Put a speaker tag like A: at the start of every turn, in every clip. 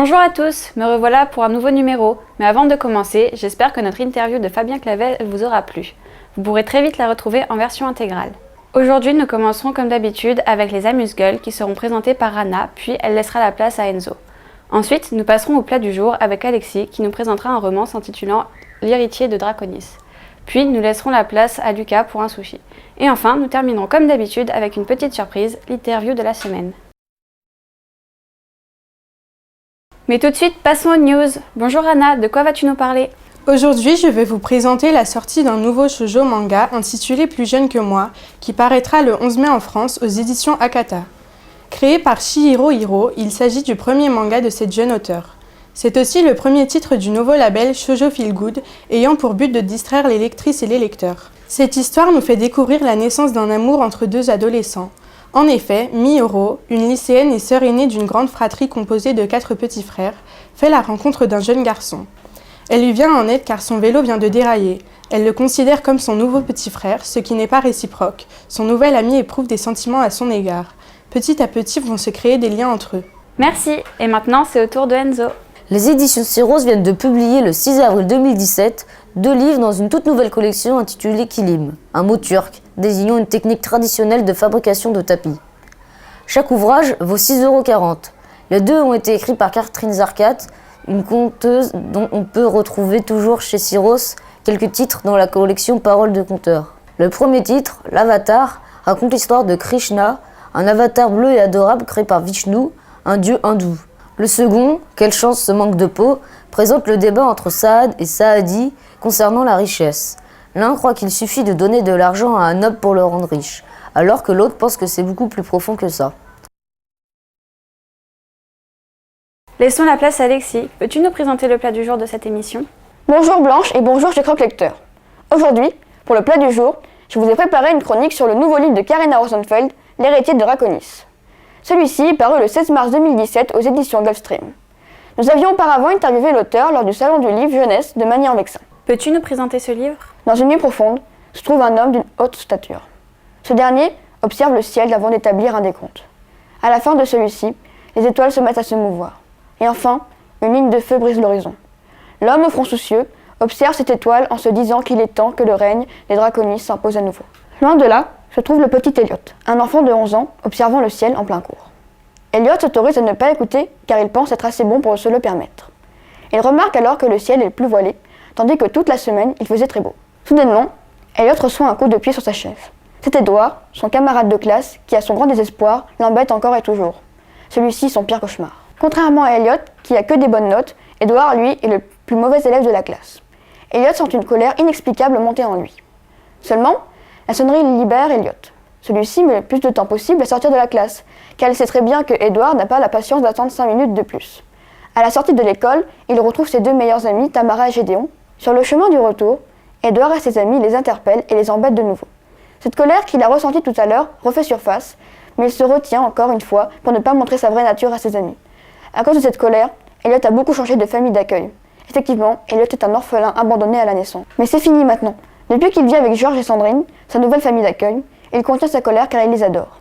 A: Bonjour à tous, me revoilà pour un nouveau numéro. Mais avant de commencer, j'espère que notre interview de Fabien Clavel vous aura plu. Vous pourrez très vite la retrouver en version intégrale. Aujourd'hui, nous commencerons comme d'habitude avec les amuse-gueules qui seront présentées par Anna, puis elle laissera la place à Enzo. Ensuite, nous passerons au plat du jour avec Alexis qui nous présentera un roman s'intitulant L'héritier de Draconis. Puis nous laisserons la place à Lucas pour un sushi. Et enfin, nous terminerons comme d'habitude avec une petite surprise, l'interview de la semaine. Mais tout de suite, passons aux news. Bonjour Anna, de quoi vas-tu nous parler ?
B: Aujourd'hui, je vais vous présenter la sortie d'un nouveau shoujo manga intitulé Plus jeune que moi, qui paraîtra le 11 mai en France aux éditions Akata. Créé par Chihiro Hiro, il s'agit du premier manga de cette jeune auteure. C'est aussi le premier titre du nouveau label Shoujo Feel Good, ayant pour but de distraire les lectrices et les lecteurs. Cette histoire nous fait découvrir la naissance d'un amour entre deux adolescents. En effet, Mihiro, une lycéenne et sœur aînée d'une grande fratrie composée de 4 petits frères, fait la rencontre d'un jeune garçon. Elle lui vient en aide car son vélo vient de dérailler. Elle le considère comme son nouveau petit frère, ce qui n'est pas réciproque. Son nouvel ami éprouve des sentiments à son égard. Petit à petit vont se créer des liens entre eux.
A: Merci, et maintenant c'est au tour de Enzo.
C: Les éditions Syros viennent de publier le 6 avril 2017 2 livres dans une toute nouvelle collection intitulée Kilim, un mot turc désignant une technique traditionnelle de fabrication de tapis. Chaque ouvrage vaut 6,40 €. Les deux ont été écrits par Catherine Zarcat, une conteuse dont on peut retrouver toujours chez Syros quelques titres dans la collection Paroles de conteur. Le premier titre, l'Avatar, raconte l'histoire de Krishna, un avatar bleu et adorable créé par Vishnu, un dieu hindou. Le second, Quelle chance ce manque de peau, présente le débat entre Saad et Saadi concernant la richesse. L'un croit qu'il suffit de donner de l'argent à un noble pour le rendre riche, alors que l'autre pense que c'est beaucoup plus profond que ça.
A: Laissons la place à Alexis. Peux-tu nous présenter le plat du jour de cette émission ?
D: Bonjour Blanche et bonjour chez Croque Lecteur. Aujourd'hui, pour le plat du jour, je vous ai préparé une chronique sur le nouveau livre de Karina Rosenfeld, L'héritier de Draconis. Celui-ci est paru le 16 mars 2017 aux éditions Gulfstream. Nous avions auparavant interviewé l'auteur lors du salon du livre jeunesse de Magny-en-Vexin.
A: Peux-tu nous présenter ce livre ?
D: Dans une nuit profonde, se trouve un homme d'une haute stature. Ce dernier observe le ciel avant d'établir un décompte. À la fin de celui-ci, les étoiles se mettent à se mouvoir. Et enfin, une ligne de feu brise l'horizon. L'homme au front soucieux observe cette étoile en se disant qu'il est temps que le règne des Draconis s'impose à nouveau. Loin de là, se trouve le petit Elliot, un enfant de 11 ans observant le ciel en plein cours. Elliot s'autorise à ne pas écouter car il pense être assez bon pour se le permettre. Il remarque alors que le ciel est plus voilé, tandis que toute la semaine il faisait très beau. Soudainement, Elliot reçoit un coup de pied sur sa chaise. C'est Edward, son camarade de classe, qui à son grand désespoir l'embête encore et toujours. Celui-ci son pire cauchemar. Contrairement à Elliot, qui a que des bonnes notes, Edward, lui, est le plus mauvais élève de la classe. Elliot sent une colère inexplicable monter en lui. Seulement, la sonnerie libère Elliot. Celui-ci met le plus de temps possible à sortir de la classe, car il sait très bien que Edward n'a pas la patience d'attendre 5 minutes de plus. À la sortie de l'école, il retrouve ses 2 meilleurs amis, Tamara et Gédéon. Sur le chemin du retour, Edward et ses amis les interpellent et les embêtent de nouveau. Cette colère qu'il a ressentie tout à l'heure refait surface, mais il se retient encore une fois pour ne pas montrer sa vraie nature à ses amis. À cause de cette colère, Elliot a beaucoup changé de famille d'accueil. Effectivement, Elliot est un orphelin abandonné à la naissance. Mais c'est fini maintenant. Depuis qu'il vit avec George et Sandrine, sa nouvelle famille d'accueil, il contient sa colère car il les adore.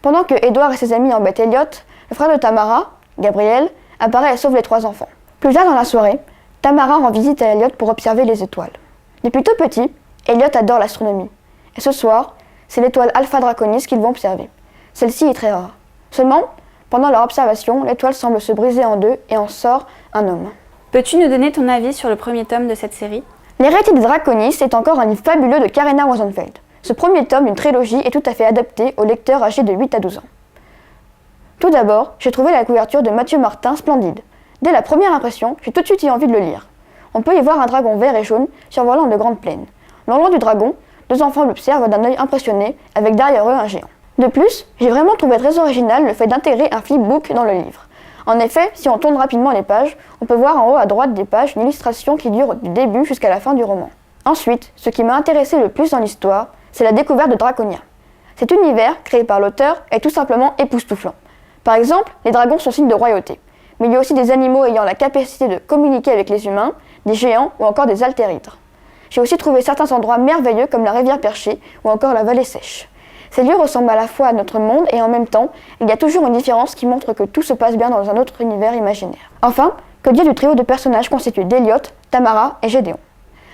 D: Pendant que Edward et ses amis embêtent Elliot, le frère de Tamara, Gabriel, apparaît et sauve les 3 enfants. Plus tard dans la soirée, Tamara rend visite à Elliot pour observer les étoiles. Depuis tout petit, Elliot adore l'astronomie. Et ce soir, c'est l'étoile Alpha Draconis qu'ils vont observer. Celle-ci est très rare. Seulement, pendant leur observation, l'étoile semble se briser en deux et en sort un homme.
A: Peux-tu nous donner ton avis sur le premier tome de cette série ?
D: L'héritier des Draconis est encore un livre fabuleux de Karina Rosenfeld. Ce premier tome d'une trilogie est tout à fait adapté aux lecteurs âgés de 8 à 12 ans. Tout d'abord, j'ai trouvé la couverture de Mathieu Martin splendide. Dès la première impression, j'ai tout de suite eu envie de le lire. On peut y voir un dragon vert et jaune survolant de grandes plaines. Non loin du dragon, 2 enfants l'observent d'un œil impressionné, avec derrière eux un géant. De plus, j'ai vraiment trouvé très original le fait d'intégrer un flipbook dans le livre. En effet, si on tourne rapidement les pages, on peut voir en haut à droite des pages une illustration qui dure du début jusqu'à la fin du roman. Ensuite, ce qui m'a intéressé le plus dans l'histoire, c'est la découverte de Draconia. Cet univers, créé par l'auteur, est tout simplement époustouflant. Par exemple, les dragons sont signes de royauté, mais il y a aussi des animaux ayant la capacité de communiquer avec les humains, des géants ou encore des altérhydres. J'ai aussi trouvé certains endroits merveilleux comme la rivière perchée ou encore la vallée sèche. Ces lieux ressemblent à la fois à notre monde et en même temps, il y a toujours une différence qui montre que tout se passe bien dans un autre univers imaginaire. Enfin, que dire du trio de personnages constitué d'Elliot, Tamara et Gédéon?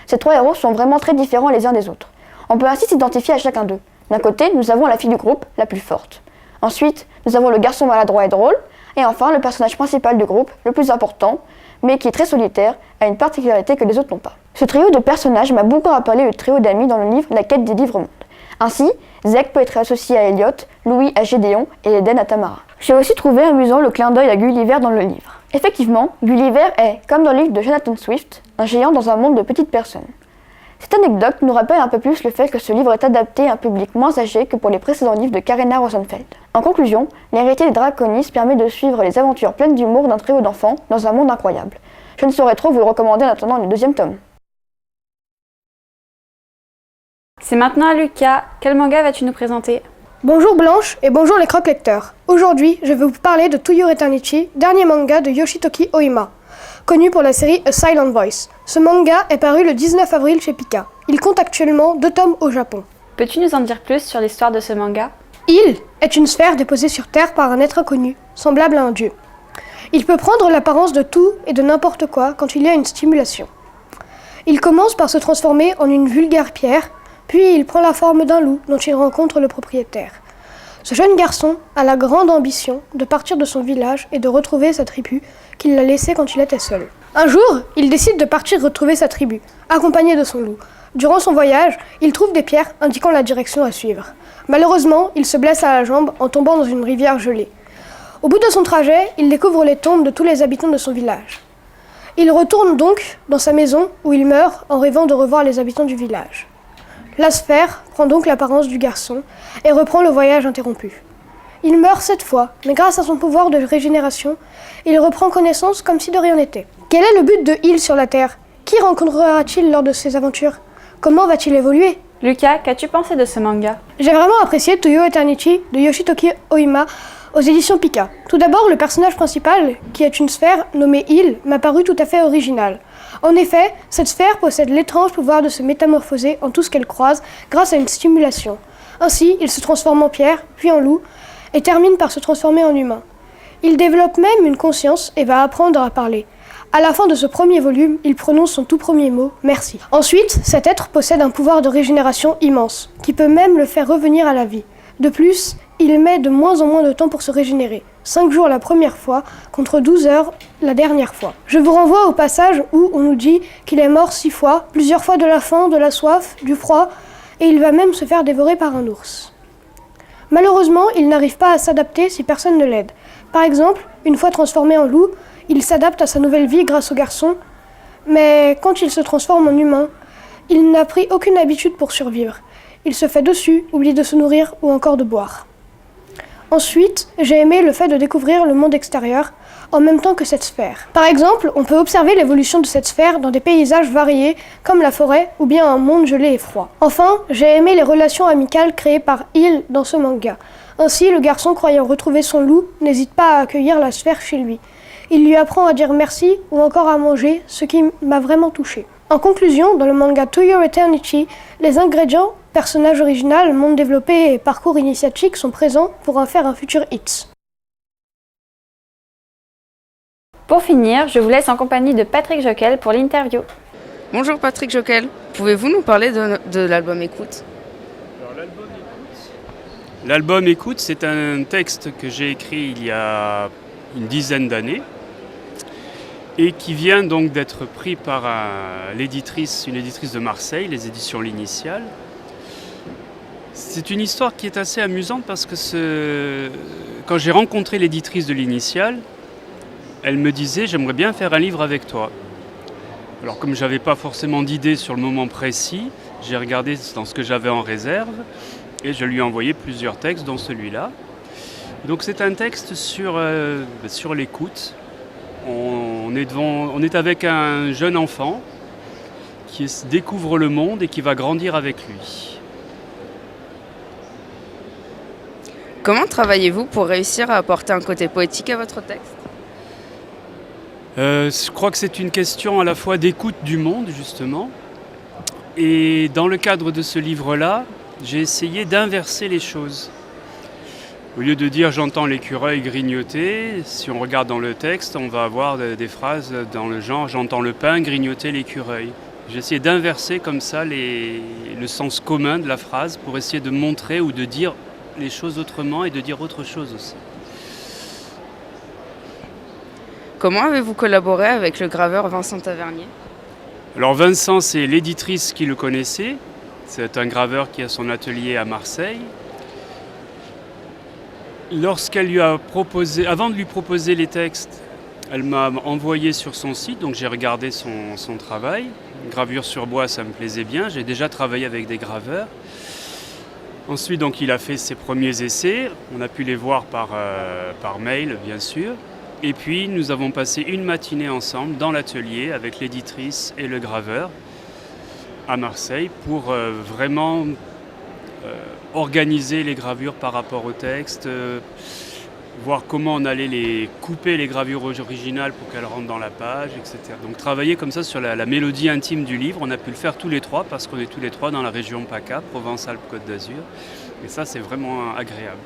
D: Ces trois héros sont vraiment très différents les uns des autres. On peut ainsi s'identifier à chacun d'eux. D'un côté, nous avons la fille du groupe, la plus forte. Ensuite, nous avons le garçon maladroit et drôle. Et enfin, le personnage principal du groupe, le plus important, mais qui est très solitaire, a une particularité que les autres n'ont pas. Ce trio de personnages m'a beaucoup rappelé le trio d'amis dans le livre La quête des livres mondes. Ainsi, Zek peut être associé à Elliot, Louis à Gédéon et Eden à Tamara. J'ai aussi trouvé amusant le clin d'œil à Gulliver dans le livre. Effectivement, Gulliver est, comme dans le livre de Jonathan Swift, un géant dans un monde de petites personnes. Cette anecdote nous rappelle un peu plus le fait que ce livre est adapté à un public moins âgé que pour les précédents livres de Karina Rosenfeld. En conclusion, L'héritier des Draconis permet de suivre les aventures pleines d'humour d'un trio d'enfants dans un monde incroyable. Je ne saurais trop vous le recommander en attendant le deuxième tome.
A: C'est maintenant à Lucas. Quel manga vas-tu nous présenter?
E: Bonjour Blanche et bonjour les croque-lecteurs. Aujourd'hui, je vais vous parler de To Your Eternity, dernier manga de Yoshitoki Oima, connu pour la série A Silent Voice. Ce manga est paru le 19 avril chez Pika. Il compte actuellement 2 tomes au Japon.
A: Peux-tu nous en dire plus sur l'histoire de ce manga?
E: Il est une sphère déposée sur Terre par un être inconnu, semblable à un dieu. Il peut prendre l'apparence de tout et de n'importe quoi quand il y a une stimulation. Il commence par se transformer en une vulgaire pierre, puis il prend la forme d'un loup dont il rencontre le propriétaire. Ce jeune garçon a la grande ambition de partir de son village et de retrouver sa tribu qu'il a laissée quand il était seul. Un jour, il décide de partir retrouver sa tribu, accompagné de son loup. Durant son voyage, il trouve des pierres indiquant la direction à suivre. Malheureusement, il se blesse à la jambe en tombant dans une rivière gelée. Au bout de son trajet, il découvre les tombes de tous les habitants de son village. Il retourne donc dans sa maison où il meurt en rêvant de revoir les habitants du village. La sphère prend donc l'apparence du garçon et reprend le voyage interrompu. Il meurt 7 fois, mais grâce à son pouvoir de régénération, il reprend connaissance comme si de rien n'était. Quel est le but de Hill sur la Terre? Qui rencontrera-t-il lors de ses aventures? Comment va-t-il évoluer?
A: Lucas, qu'as-tu pensé de ce manga?
E: J'ai vraiment apprécié To Your Eternity de Yoshitoki Oima aux éditions Pika. Tout d'abord, le personnage principal, qui est une sphère nommée Hill, m'a paru tout à fait original. En effet, cette sphère possède l'étrange pouvoir de se métamorphoser en tout ce qu'elle croise grâce à une stimulation. Ainsi, il se transforme en pierre, puis en loup, et termine par se transformer en humain. Il développe même une conscience et va apprendre à parler. À la fin de ce premier volume, il prononce son tout premier mot, merci. Ensuite, cet être possède un pouvoir de régénération immense, qui peut même le faire revenir à la vie. De plus, il met de moins en moins de temps pour se régénérer. 5 jours la première fois, contre 12 heures la dernière fois. Je vous renvoie au passage où on nous dit qu'il est mort 6 fois, plusieurs fois de la faim, de la soif, du froid, et il va même se faire dévorer par un ours. Malheureusement, il n'arrive pas à s'adapter si personne ne l'aide. Par exemple, une fois transformé en loup, il s'adapte à sa nouvelle vie grâce au garçon, mais quand il se transforme en humain, il n'a pris aucune habitude pour survivre. Il se fait dessus, oublie de se nourrir ou encore de boire. Ensuite, j'ai aimé le fait de découvrir le monde extérieur en même temps que cette sphère. Par exemple, on peut observer l'évolution de cette sphère dans des paysages variés comme la forêt ou bien un monde gelé et froid. Enfin, j'ai aimé les relations amicales créées par Hill dans ce manga. Ainsi, le garçon croyant retrouver son loup n'hésite pas à accueillir la sphère chez lui. Il lui apprend à dire merci ou encore à manger, ce qui m'a vraiment touchée. En conclusion, dans le manga To Your Eternity, les ingrédients, personnage original, monde développé et parcours initiatique sont présents pour en faire un futur hit.
A: Pour finir, je vous laisse en compagnie de Patrick Joquel pour l'interview.
F: Bonjour Patrick Joquel, pouvez-vous nous parler de l'album Écoute?
G: L'album Écoute, c'est un texte que j'ai écrit il y a une dizaine d'années et qui vient donc d'être pris par une éditrice de Marseille, les éditions L'Initiale. C'est une histoire qui est assez amusante parce que quand j'ai rencontré l'éditrice de L'Initiale, elle me disait « j'aimerais bien faire un livre avec toi ». Alors comme je n'avais pas forcément d'idée sur le moment précis, j'ai regardé dans ce que j'avais en réserve et je lui ai envoyé plusieurs textes, dont celui-là. Donc c'est un texte sur l'écoute. On est avec un jeune enfant qui découvre le monde et qui va grandir avec lui.
F: Comment travaillez-vous pour réussir à apporter un côté poétique à votre texte?
G: Je crois que c'est une question à la fois d'écoute du monde, justement. Et dans le cadre de ce livre-là, j'ai essayé d'inverser les choses. Au lieu de dire « j'entends l'écureuil grignoter », si on regarde dans le texte, on va avoir des phrases dans le genre « j'entends le pain grignoter l'écureuil ». J'ai essayé d'inverser comme ça le sens commun de la phrase pour essayer de montrer ou de dire les choses autrement et de dire autre chose aussi.
F: Comment avez-vous collaboré avec le graveur Vincent Tavernier?
G: Alors Vincent, c'est l'éditrice qui le connaissait. C'est un graveur qui a son atelier à Marseille. Lorsqu'elle lui a proposé, avant de lui proposer les textes, elle m'a envoyé sur son site, donc j'ai regardé son travail. Gravure sur bois, ça me plaisait bien. J'ai déjà travaillé avec des graveurs. Ensuite, donc, il a fait ses premiers essais. On a pu les voir par mail, bien sûr. Et puis, nous avons passé une matinée ensemble dans l'atelier avec l'éditrice et le graveur à Marseille pour vraiment organiser les gravures par rapport au texte, voir comment on allait les couper les gravures originales pour qu'elles rentrent dans la page, etc. Donc travailler comme ça sur la mélodie intime du livre, on a pu le faire tous les trois parce qu'on est tous les trois dans la région PACA, Provence-Alpes-Côte d'Azur. Et ça, c'est vraiment agréable.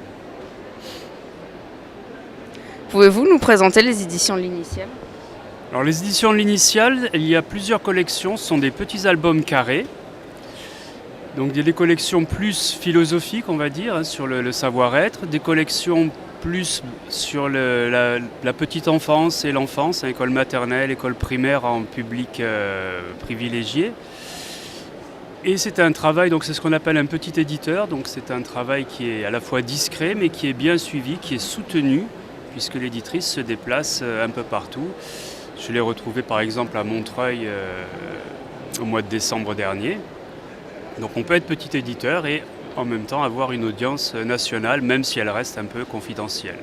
F: Pouvez-vous nous présenter les éditions L'Initiale?
G: Alors les éditions L'Initiale, il y a plusieurs collections, ce sont des petits albums carrés. Donc il y a des collections plus philosophiques, on va dire, hein, sur le savoir-être, des collections plus sur la petite enfance et l'enfance, hein, école maternelle, école primaire en public privilégié. Et c'est un travail, donc c'est ce qu'on appelle un petit éditeur, donc c'est un travail qui est à la fois discret mais qui est bien suivi, qui est soutenu, puisque l'éditrice se déplace un peu partout. Je l'ai retrouvée par exemple à Montreuil au mois de décembre dernier. Donc on peut être petit éditeur et en même temps avoir une audience nationale, même si elle reste un peu confidentielle.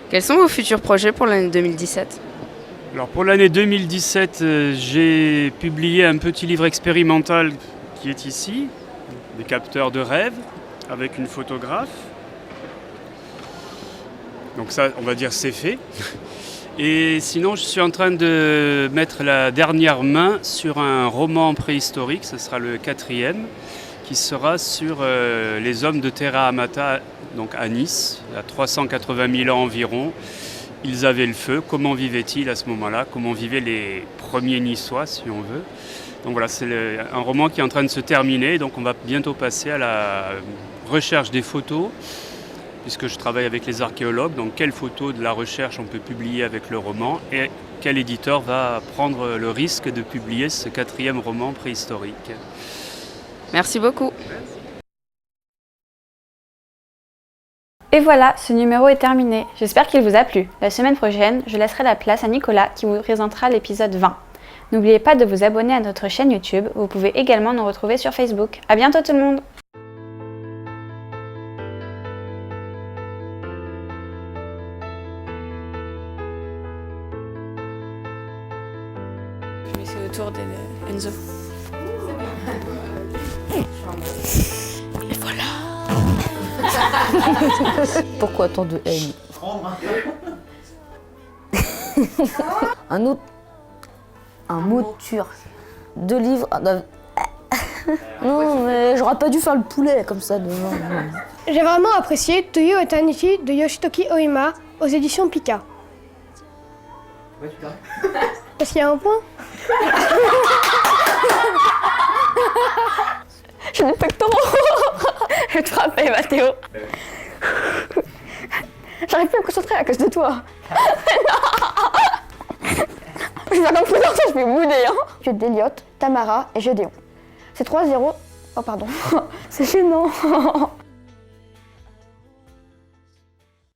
F: Quels sont vos futurs projets pour l'année 2017?
G: Alors pour l'année 2017, j'ai publié un petit livre expérimental qui est ici, des capteurs de rêve, avec une photographe. Donc ça, on va dire, c'est fait. Et sinon, je suis en train de mettre la dernière main sur un roman préhistorique, ce sera le 4e, qui sera sur les hommes de Terra Amata, donc à Nice, à 380 000 ans environ. Ils avaient le feu, comment vivaient-ils à ce moment-là? Comment vivaient les premiers Niçois, si on veut? Donc voilà, c'est un roman qui est en train de se terminer, donc on va bientôt passer à la recherche des photos, puisque je travaille avec les archéologues, donc quelles photos de la recherche on peut publier avec le roman et quel éditeur va prendre le risque de publier ce 4e roman préhistorique.
F: Merci beaucoup.
A: Et voilà, ce numéro est terminé. J'espère qu'il vous a plu. La semaine prochaine, je laisserai la place à Nicolas qui vous présentera l'épisode 20. N'oubliez pas de vous abonner à notre chaîne YouTube. Vous pouvez également nous retrouver sur Facebook. À bientôt tout le monde! Je vais essayer autour d'Enzo. Et voilà!
C: Pourquoi tant de haine? Un mot turc. 2 livres. Non, mais j'aurais pas dû faire le poulet comme ça devant.
E: J'ai vraiment apprécié Toyo Eternity de Yoshitoki Oima aux éditions Pika. Parce qu'il y a un point.
A: J'ai des pectoraux. Je vais te frapper, Mathéo.
D: J'arrive plus à me concentrer à cause de toi. Je vais comme ça, je vais bouder. Je suis d'Eliott, Tamara et Gédéon. C'est 3-0. Oh pardon. C'est gênant.